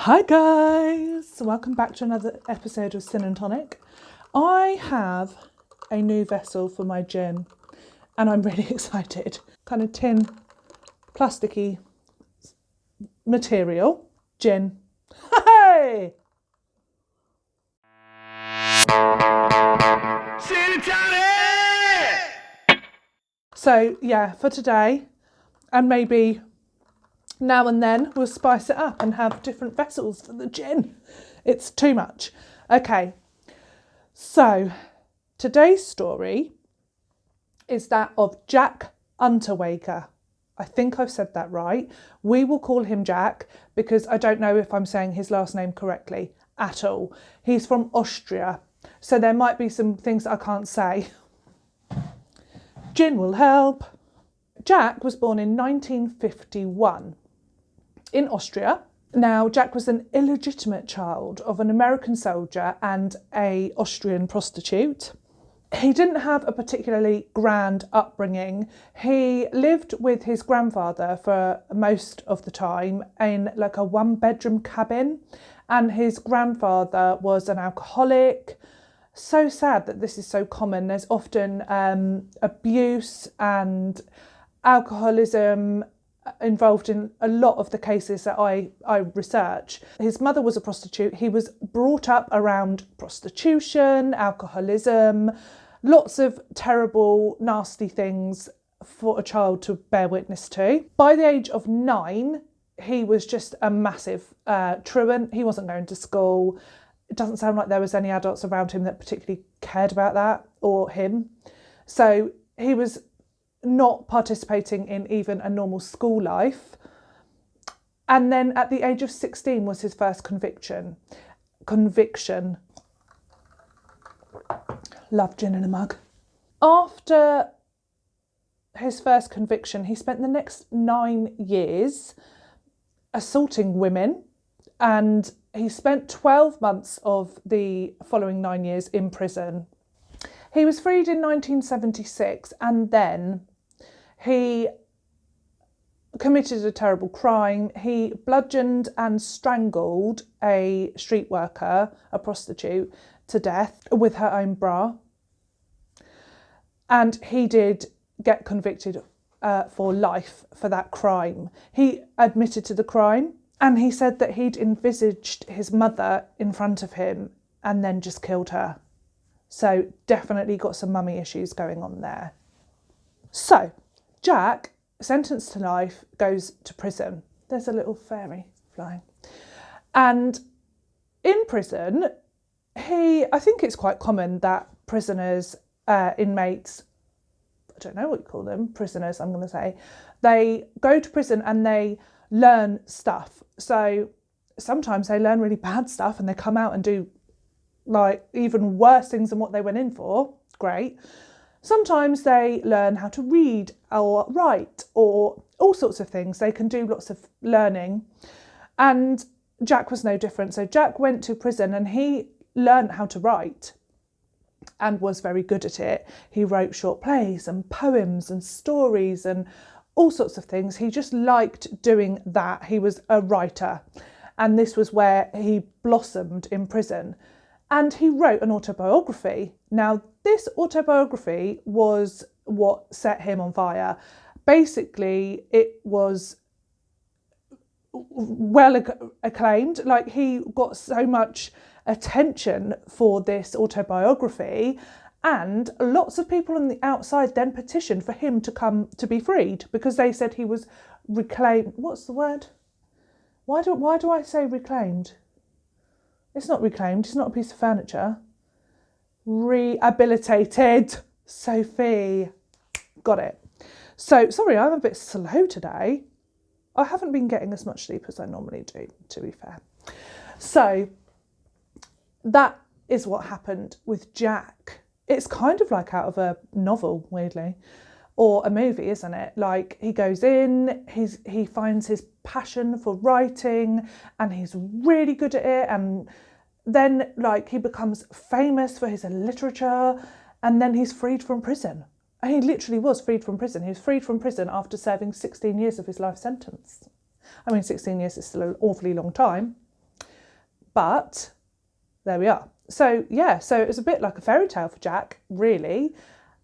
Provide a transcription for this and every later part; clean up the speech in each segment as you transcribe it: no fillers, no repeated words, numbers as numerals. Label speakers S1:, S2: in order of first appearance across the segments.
S1: Hi guys, welcome back to another episode of Sin and Tonic. I have a new vessel for my gin and I'm really excited. Kind of tin, plasticky material, gin. Hey! Sin and Tonic! So yeah, for today and maybe now and then we'll spice it up and have different vessels for the gin. It's too much. Okay, so today's story is that of Jack Unterweger. I think I've said that right. We will call him Jack because I don't know if I'm saying his last name correctly at all. He's from Austria, so there might be some things that I can't say. Gin will help. Jack was born in 1951. In Austria. Now, Jack was an illegitimate child of an American soldier and an Austrian prostitute. He didn't have a particularly grand upbringing. He lived with his grandfather for most of the time in like a one-bedroom cabin, and his grandfather was an alcoholic. So sad that this is so common. There's often abuse and alcoholism involved in a lot of the cases that I research. His mother was a prostitute. He was brought up around prostitution, alcoholism, lots of terrible, nasty things for a child to bear witness to. By the age of 9, he was just a massive truant. He wasn't going to school. It doesn't sound like there was any adults around him that particularly cared about that or him. So he was not participating in even a normal school life. And then at the age of 16 was his first conviction. Love gin in a mug. After his first conviction, he spent the next 9 years assaulting women, and he spent 12 months of the following 9 years in prison. He was freed in 1976, and then he committed a terrible crime. He bludgeoned and strangled a street worker, a prostitute, to death with her own bra. And he did get convicted for life for that crime. He admitted to the crime, and he said that he'd envisaged his mother in front of him and then just killed her. So definitely got some mummy issues going on there. So Jack, sentenced to life, goes to prison. There's a little fairy flying. And in prison, I think it's quite common that prisoners, inmates, I don't know what you call them, prisoners, I'm going to say, they go to prison and they learn stuff. So sometimes they learn really bad stuff and they come out and do like even worse things than what they went in for. Great. Sometimes they learn how to read or write or all sorts of things. They can do lots of learning. And Jack was no different. So Jack went to prison and he learned how to write and was very good at it. He wrote short plays and poems and stories and all sorts of things. He just liked doing that. He was a writer. And this was where he blossomed in prison. And he wrote an autobiography. Now, this autobiography was what set him on fire. Basically, it was well acclaimed. Like, he got so much attention for this autobiography, and lots of people on the outside then petitioned for him to come to be freed because they said he was reclaimed. What's the word? Why do I say reclaimed? It's not reclaimed, it's not a piece of furniture. Rehabilitated. Sophie. Got it. So, sorry, I'm a bit slow today. I haven't been getting as much sleep as I normally do, to be fair. So, that is what happened with Jack. It's kind of like out of a novel, weirdly, or a movie, isn't it? Like, he goes in, he finds his passion for writing and he's really good at it, and then like he becomes famous for his literature, and then he's freed from prison. And he literally was freed from prison. He was freed from prison after serving 16 years of his life sentence. I mean, 16 years is still an awfully long time. But there we are. So yeah, so it was a bit like a fairy tale for Jack, really.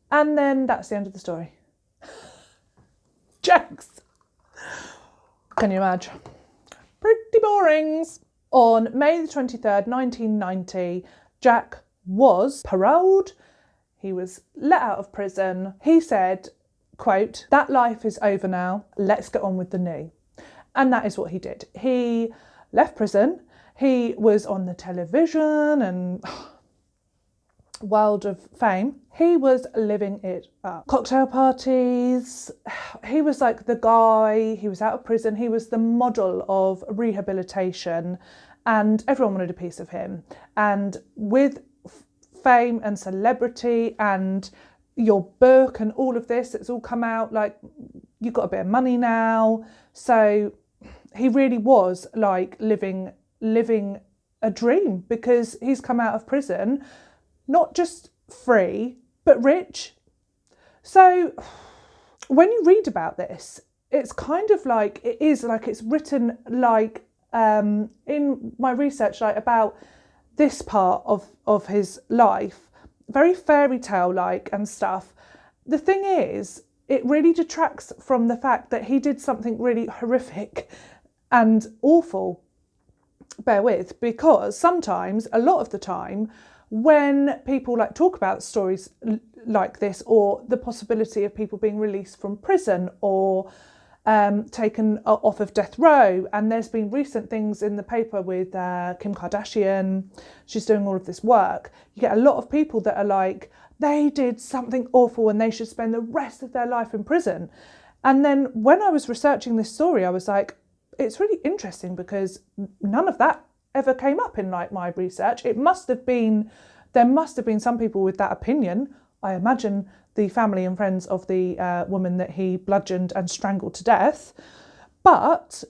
S1: And then that's the end of the story. Jokes. Can you imagine? Pretty borings. On May the 23rd, 1990, Jack was paroled. He was let out of prison. He said, quote, "That life is over now. Let's get on with the new." And that is what he did. He left prison. He was on the television and world of fame. He was living it up. Cocktail parties. He was like the guy. He was out of prison. He was the model of rehabilitation and everyone wanted a piece of him. And with fame and celebrity and your book and all of this, it's all come out, like, you've got a bit of money now. So he really was like living a dream, because he's come out of prison not just free but rich. So when you read about this, it's kind of like, it is like it's written like in my research, like about this part of his life, very fairy tale like and stuff. The thing is, it really detracts from the fact that he did something really horrific and awful. Bear with, because sometimes, a lot of the time, when people like talk about stories like this, or the possibility of people being released from prison or taken off of death row, and there's been recent things in the paper with Kim Kardashian, she's doing all of this work, you get a lot of people that are like, they did something awful and they should spend the rest of their life in prison. And then when I was researching this story, I was like, it's really interesting, because none of that ever came up in like my research. There must have been some people with that opinion. I imagine the family and friends of the woman that he bludgeoned and strangled to death. But,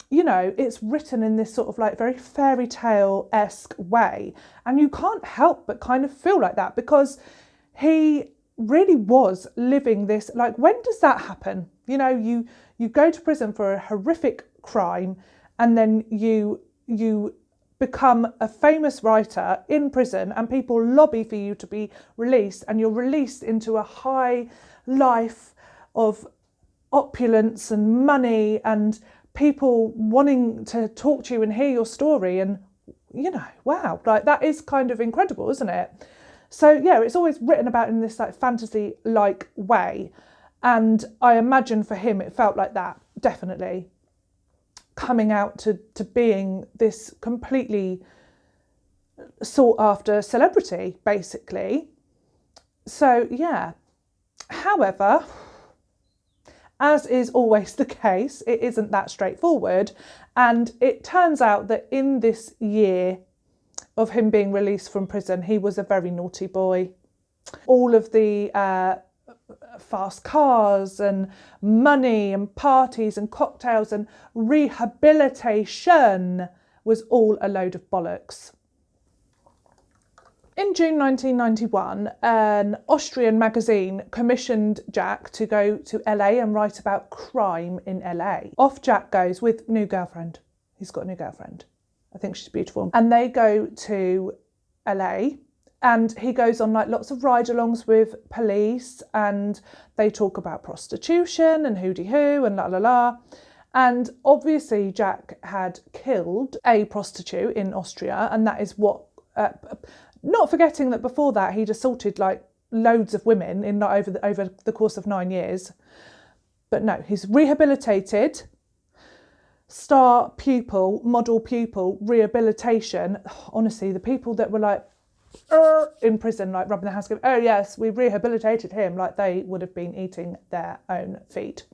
S1: you know, it's written in this sort of like very fairy tale-esque way. And you can't help but kind of feel like that, because he really was living this, like, when does that happen? You know, you go to prison for a horrific crime, and then you become a famous writer in prison, and people lobby for you to be released, and you're released into a high life of opulence and money and people wanting to talk to you and hear your story. And, you know, wow, like, that is kind of incredible, isn't it? So yeah, it's always written about in this like fantasy like way, and I imagine for him it felt like that, definitely, coming out to being this completely sought after celebrity, basically. So yeah, however, as is always the case, it isn't that straightforward, and it turns out that in this year of him being released from prison, he was a very naughty boy. All of the fast cars and money and parties and cocktails and rehabilitation was all a load of bollocks. In June 1991, an Austrian magazine commissioned Jack to go to LA and write about crime in LA. Off Jack goes with new girlfriend. He's got a new girlfriend. I think she's beautiful. And they go to LA, and he goes on like lots of ride-alongs with police, and they talk about prostitution and hooty-hoo and la la la. And obviously Jack had killed a prostitute in Austria, and that is what, not forgetting that before that he'd assaulted like loads of women in over the course of 9 years. But no, he's rehabilitated. Star pupil, model pupil, rehabilitation. Honestly, the people that were like in prison, like rubbing their hands, going, oh yes, we rehabilitated him, like they would have been eating their own feet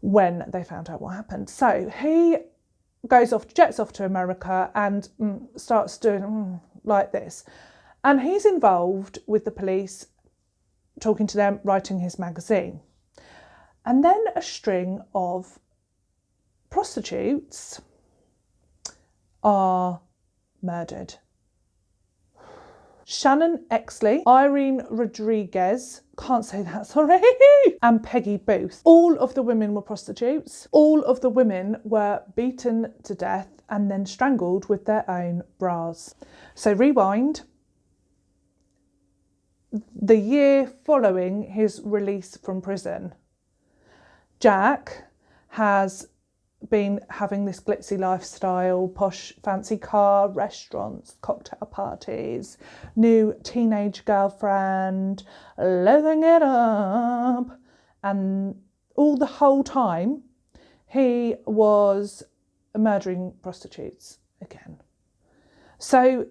S1: when they found out what happened. So he jets off to America and starts doing like this. And he's involved with the police, talking to them, writing his magazine. And then a string of prostitutes are murdered. Shannon Exley, Irene Rodriguez, can't say that, sorry, and Peggy Booth. All of the women were prostitutes. All of the women were beaten to death and then strangled with their own bras. So rewind. The year following his release from prison, Jack has been having this glitzy lifestyle, posh fancy car, restaurants, cocktail parties, new teenage girlfriend, living it up. And all the whole time he was murdering prostitutes again. So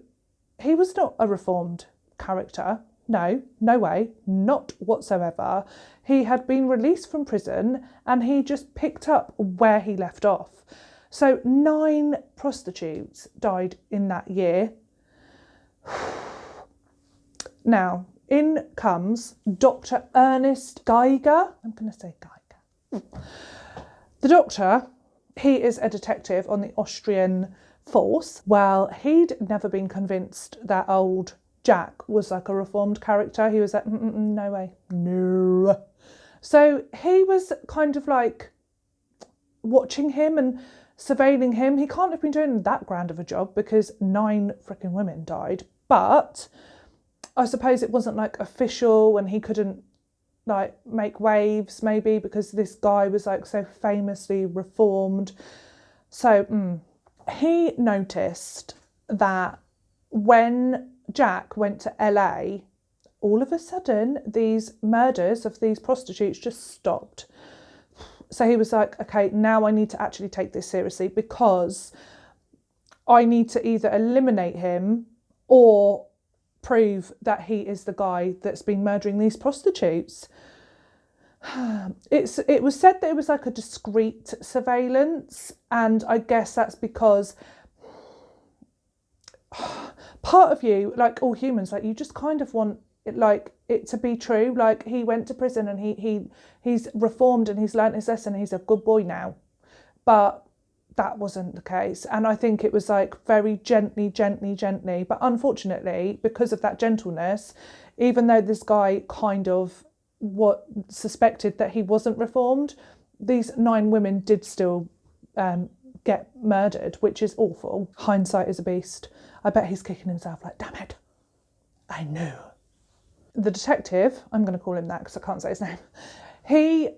S1: he was not a reformed character. No, no way, not whatsoever. He had been released from prison and he just picked up where he left off. So 9 prostitutes died in that year. Now, in comes Dr. Ernest Geiger. I'm going to say Geiger. The doctor, he is a detective on the Austrian force. Well, he'd never been convinced that old Jack was like a reformed character. He was like, no way, no. So he was kind of like watching him and surveilling him. He can't have been doing that grand of a job because 9 freaking women died. But I suppose it wasn't like official and he couldn't like make waves maybe because this guy was like so famously reformed. So he noticed that when Jack went to LA, all of a sudden these murders of these prostitutes just stopped. So he was like, okay, now I need to actually take this seriously because I need to either eliminate him or prove that he is the guy that's been murdering these prostitutes. It was said that it was like a discreet surveillance, and I guess that's because part of you, like all humans, like you just kind of want it, like it to be true. Like he went to prison and he's reformed and he's learnt his lesson. He's a good boy now, but that wasn't the case. And I think it was like very gently. But unfortunately, because of that gentleness, even though this guy kind of suspected that he wasn't reformed, these 9 women did still get murdered, which is awful. Hindsight is a beast. I bet he's kicking himself like, damn it, I knew. The detective, I'm going to call him that because I can't say his name, he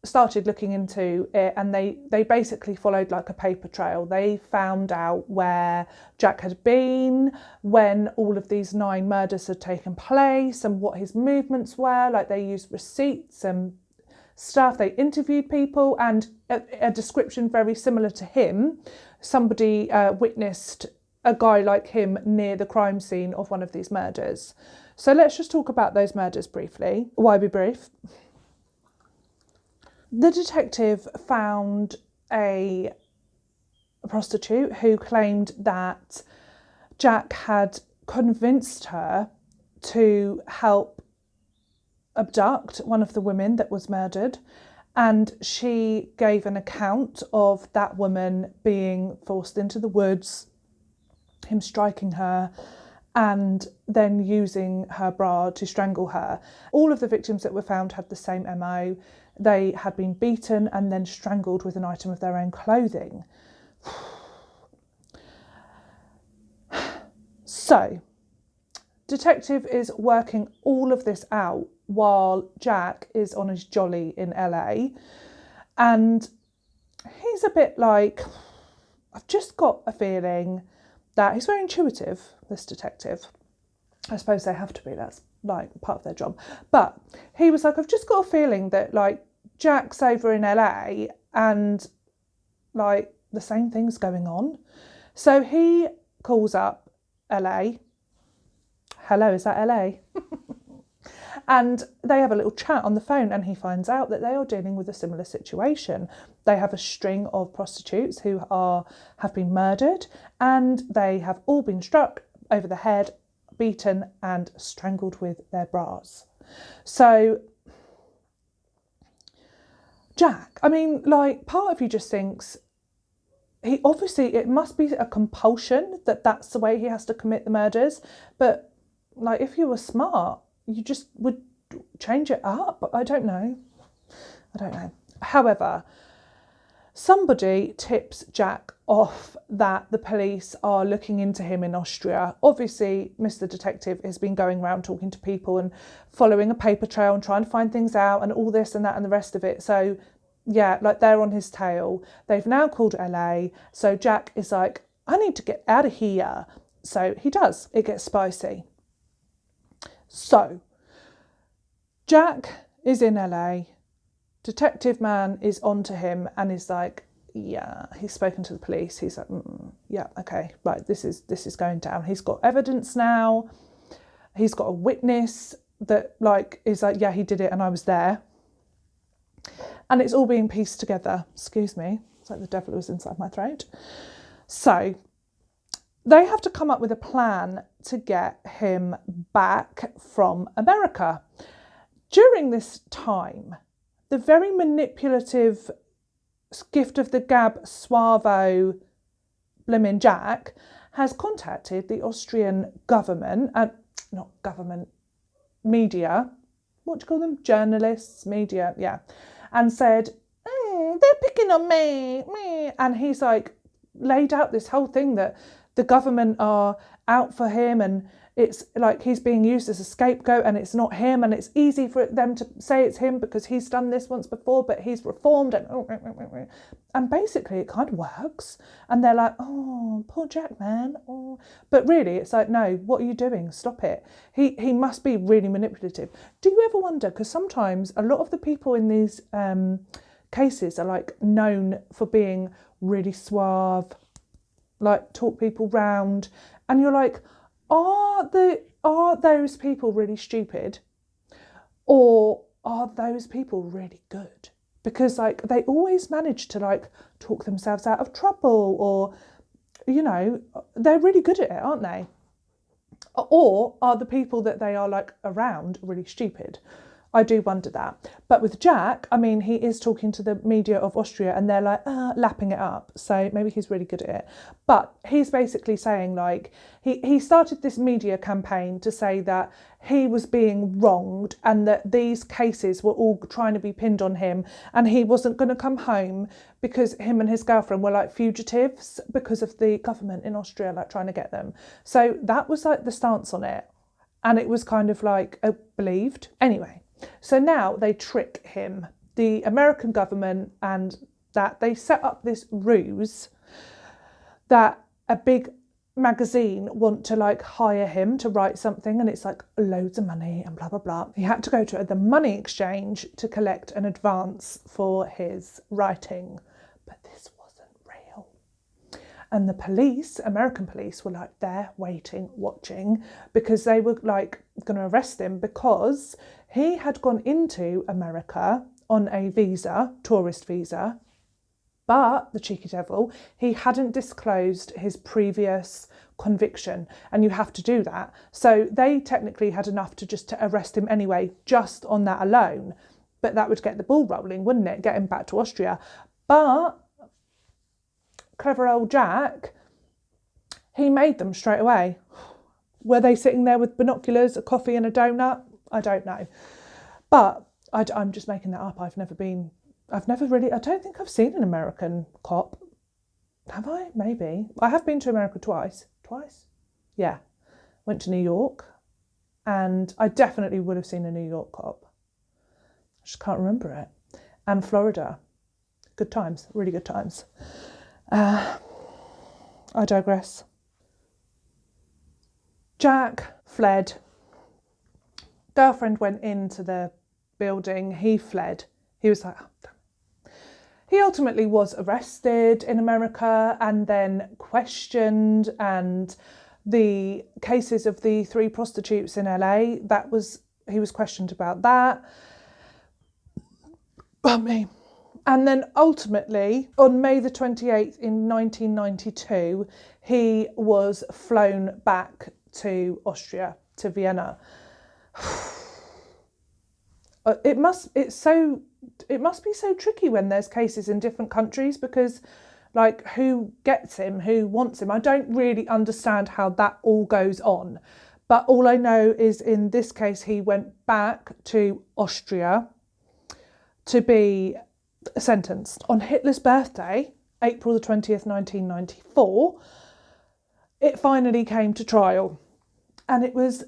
S1: started looking into it and they basically followed like a paper trail. They found out where Jack had been, when all of these 9 murders had taken place and what his movements were. Like they used receipts and stuff. They interviewed people and a description very similar to him. Somebody witnessed a guy like him near the crime scene of one of these murders. So let's just talk about those murders briefly. Why be brief? The detective found a prostitute who claimed that Jack had convinced her to help abduct one of the women that was murdered, and she gave an account of that woman being forced into the woods, him striking her, and then using her bra to strangle her. All of the victims that were found had the same MO. They had been beaten and then strangled with an item of their own clothing. So, detective is working all of this out while Jack is on his jolly in LA. And he's a bit like, I've just got a feeling that he's very intuitive, this detective. I suppose they have to be, that's like part of their job. But he was like, I've just got a feeling that like Jack's over in LA and like the same thing's going on. So he calls up LA. Hello, is that LA? And they have a little chat on the phone and he finds out that they are dealing with a similar situation. They have a string of prostitutes who have been murdered and they have all been struck over the head, beaten and strangled with their bras. So Jack, I mean, like part of you just thinks it must be a compulsion that that's the way he has to commit the murders. But like, if you were smart, you just would change it up. I don't know. However, somebody tips Jack off that the police are looking into him in Austria. Obviously, Mr. Detective has been going around talking to people and following a paper trail and trying to find things out and all this and that and the rest of it. So, yeah, like, they're on his tail. They've now called LA. So Jack is like, I need to get out of here. So he does. It gets spicy. So Jack is in LA. Detective man is onto him and is like, yeah, he's spoken to the police. He's like, yeah, okay, right, this is going down. He's got evidence now. He's got a witness that, like, is like, yeah, he did it and I was there. And it's all being pieced together. Excuse me. It's like the devil was inside my throat. So they have to come up with a plan to get him back from America. During this time, the very manipulative, gift of the gab, suavo, blimmin' Jack has contacted the Austrian government, media, what do you call them? Journalists, media, yeah, and said, they're picking on me. And he's like, laid out this whole thing that the government are out for him and it's like he's being used as a scapegoat and it's not him, and it's easy for them to say it's him because he's done this once before, but he's reformed, and basically it kind of works. And they're like, oh, poor Jack, man. Oh. But really, it's like, no, what are you doing? Stop it. He must be really manipulative. Do you ever wonder, because sometimes a lot of the people in these cases are like known for being really suave, like talk people round, and you're like, are those people really stupid, or are those people really good? Because like they always manage to like talk themselves out of trouble, or, you know, they're really good at it, aren't they? Or are the people that they are like around really stupid? I do wonder that. But with Jack, I mean, he is talking to the media of Austria and they're like, lapping it up. So maybe he's really good at it. But he's basically saying, like, he started this media campaign to say that he was being wronged and that these cases were all trying to be pinned on him, and he wasn't going to come home because him and his girlfriend were like fugitives because of the government in Austria, like trying to get them. So that was like the stance on it. And it was kind of like believed. Anyway. So now they trick him, the American government, and that they set up this ruse that a big magazine want to like hire him to write something, and it's like loads of money and blah, blah, blah. He had to go to the money exchange to collect an advance for his writing. But this wasn't real. And the police, American police, were like there waiting, watching, because they were like going to arrest him because he had gone into America on a visa, tourist visa, but the cheeky devil, he hadn't disclosed his previous conviction, and you have to do that. So they technically had enough to arrest him anyway, just on that alone. But that would get the ball rolling, wouldn't it? Get him back to Austria. But clever old Jack, he made them straight away. Were they sitting there with binoculars, a coffee and a donut? I don't know. But I'm just making that up. I don't think I've seen an American cop. Have I? Maybe. I have been to America twice. Twice? Yeah. Went to New York, and I definitely would have seen a New York cop. I just can't remember it. And Florida. Good times. Really good times. I digress. Jack fled. Girlfriend went into the building. He fled. He was like, oh, damn. He ultimately was arrested in America and then questioned, and the cases of the 3 prostitutes in LA, he was questioned about that. And then ultimately, on May the 28th in 1992, he was flown back to Austria, to Vienna. It must be so tricky when there's cases in different countries, because like who gets him, who wants him. I don't really understand how that all goes on, But all I know is in this case, he went back to Austria to be sentenced. On Hitler's birthday, April the 20th, 1994, it finally came to trial. And it was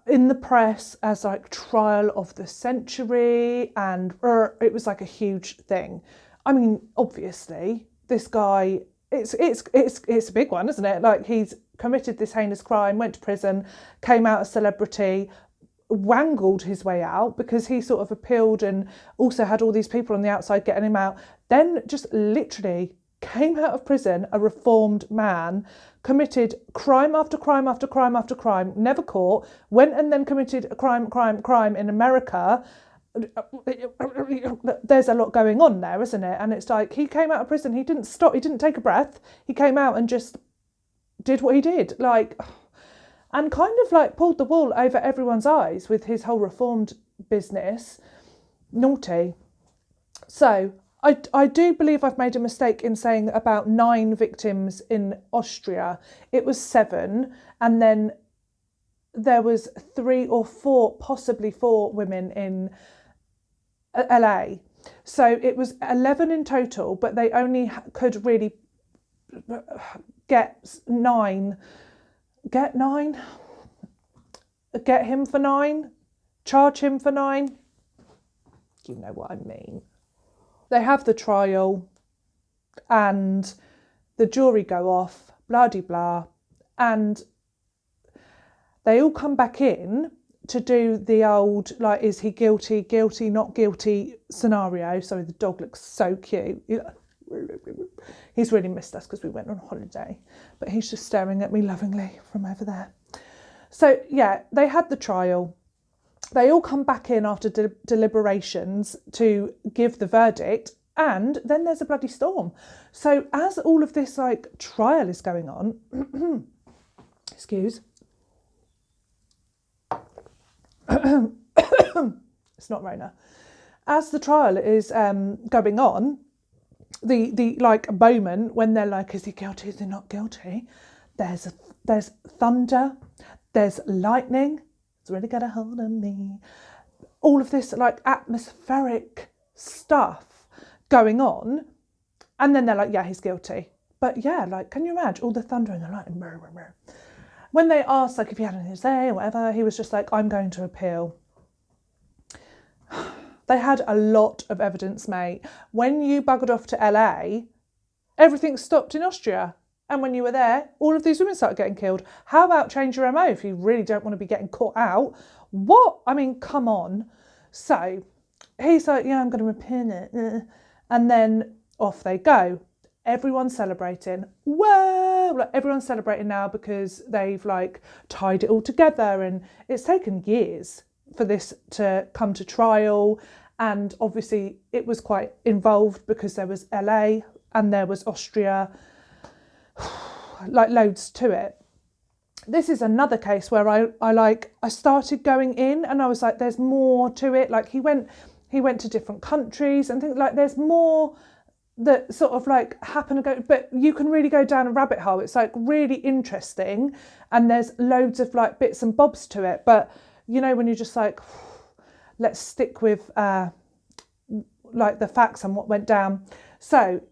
S1: in the press as like trial of the century, and it was like a huge thing. I mean, obviously, this guy, it's a big one, isn't it? Like, he's committed this heinous crime, went to prison, came out a celebrity, wangled his way out because he sort of appealed and also had all these people on the outside getting him out. Then just literally came out of prison, a reformed man, committed crime after crime after crime after crime, never caught, went and then committed a crime in America. There's a lot going on there, isn't it? And it's like, he came out of prison, he didn't stop, he didn't take a breath, he came out and just did what he did, like, and kind of like pulled the wool over everyone's eyes with his whole reformed business. Naughty. So I do believe I've made a mistake in saying about 9 victims in Austria. It was 7, and then there was 3 or 4, possibly 4 women in LA. So it was 11 in total, but they only could really get 9. Get 9? Get him for 9? Charge him for 9? You know what I mean. They have the trial and the jury go off, blah-de-blah, and they all come back in to do the old, like, is he guilty, not guilty scenario. Sorry, the dog looks so cute. He's really missed us because we went on holiday, but he's just staring at me lovingly from over there. So yeah, they had the trial. They all come back in after deliberations to give the verdict, and then there's a bloody storm. So as all of this like trial is going on, excuse, it's not Rona. As the trial is going on, the like moment when they're like, is he guilty, is he not guilty? There's thunder, there's lightning. It's really got a hold of me. All of this like atmospheric stuff going on, and then they're like, yeah, he's guilty. But yeah, like, can you imagine all the thunder and the lightning? When they asked like if he had anything to say or whatever, he was just like, I'm going to appeal. They had a lot of evidence, mate. When you buggered off to LA, everything stopped in Austria. And when you were there, all of these women started getting killed. How about change your MO if you really don't want to be getting caught out? What? I mean, come on. So he's like, yeah, I'm going to appeal it. And then off they go. Everyone's celebrating. Whoa! Like, everyone's celebrating now because they've like tied it all together. And it's taken years for this to come to trial. And obviously it was quite involved because there was LA and there was Austria. Like, loads to it. This is another case where I started going in and I was like, there's more to it. Like, he went to different countries and things like, there's more that sort of like happen and go, but you can really go down a rabbit hole. It's like really interesting and there's loads of like bits and bobs to it. But you know, when you're just like, let's stick with like the facts and what went down. So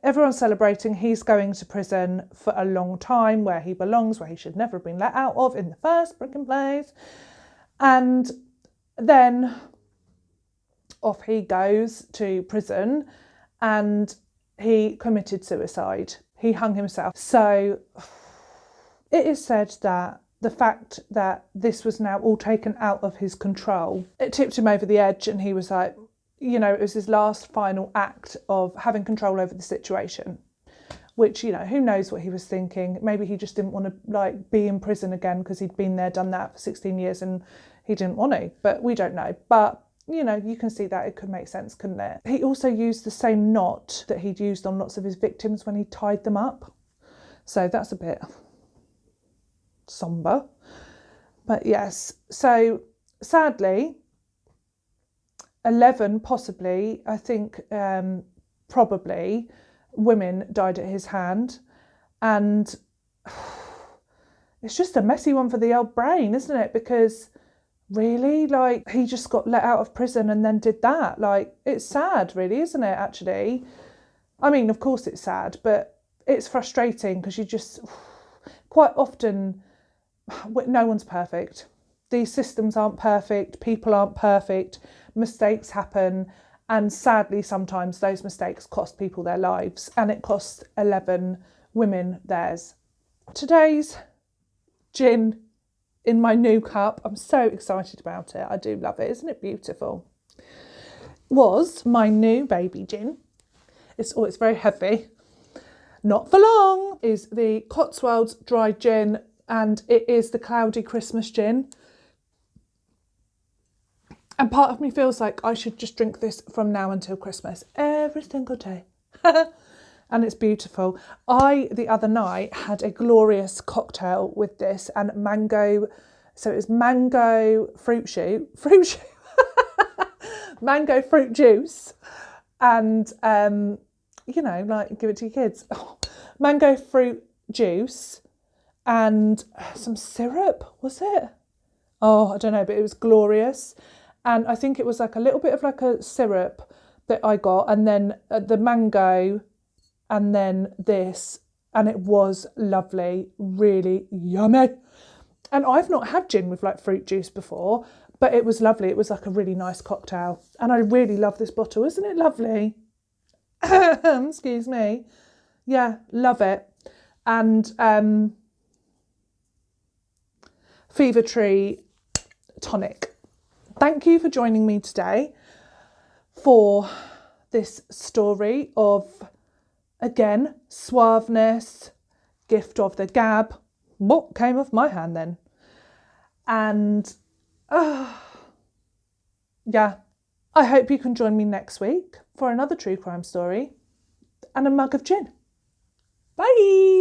S1: everyone's celebrating. He's going to prison for a long time, where he belongs, where he should never have been let out of in the first freaking place. And then off he goes to prison and he committed suicide. He hung himself. So it is said that the fact that this was now all taken out of his control, it tipped him over the edge, and he was like, you know, it was his last final act of having control over the situation, which, you know, who knows what he was thinking. Maybe he just didn't want to like be in prison again because he'd been there, done that for 16 years and he didn't want to, but we don't know. But, you know, you can see that it could make sense, couldn't it? He also used the same knot that he'd used on lots of his victims when he tied them up. So that's a bit somber. But yes, so sadly, 11 possibly, I think probably, women died at his hand. And it's just a messy one for the old brain, isn't it? Because really, like, he just got let out of prison and then did that. Like, it's sad, really, isn't it, actually? I mean, of course it's sad, but it's frustrating because you just, quite often, no one's perfect. These systems aren't perfect, people aren't perfect, mistakes happen, and sadly sometimes those mistakes cost people their lives, and it cost 11 women theirs. Today's gin in my new cup, I'm so excited about it, I do love it, isn't it beautiful? Was my new baby gin. It's very heavy, not for long, is the Cotswolds dry gin, and it is the cloudy Christmas gin. And part of me feels like I should just drink this from now until Christmas, every single day. And it's beautiful. The other night, had a glorious cocktail with this and mango. So it was mango fruit mango fruit juice. And, like, give it to your kids. Oh, mango fruit juice and some syrup, was it? Oh, I don't know, but it was glorious. And I think it was like a little bit of like a syrup that I got, and then the mango, and then this, and it was lovely, really yummy. And I've not had gin with like fruit juice before, but it was lovely. It was like a really nice cocktail. And I really love this bottle. Isn't it lovely? Excuse me. Yeah, love it. And Fever Tree tonic. Thank you for joining me today for this story of, again, suaveness, gift of the gab. What came off my hand then? And, yeah, I hope you can join me next week for another true crime story and a mug of gin. Bye!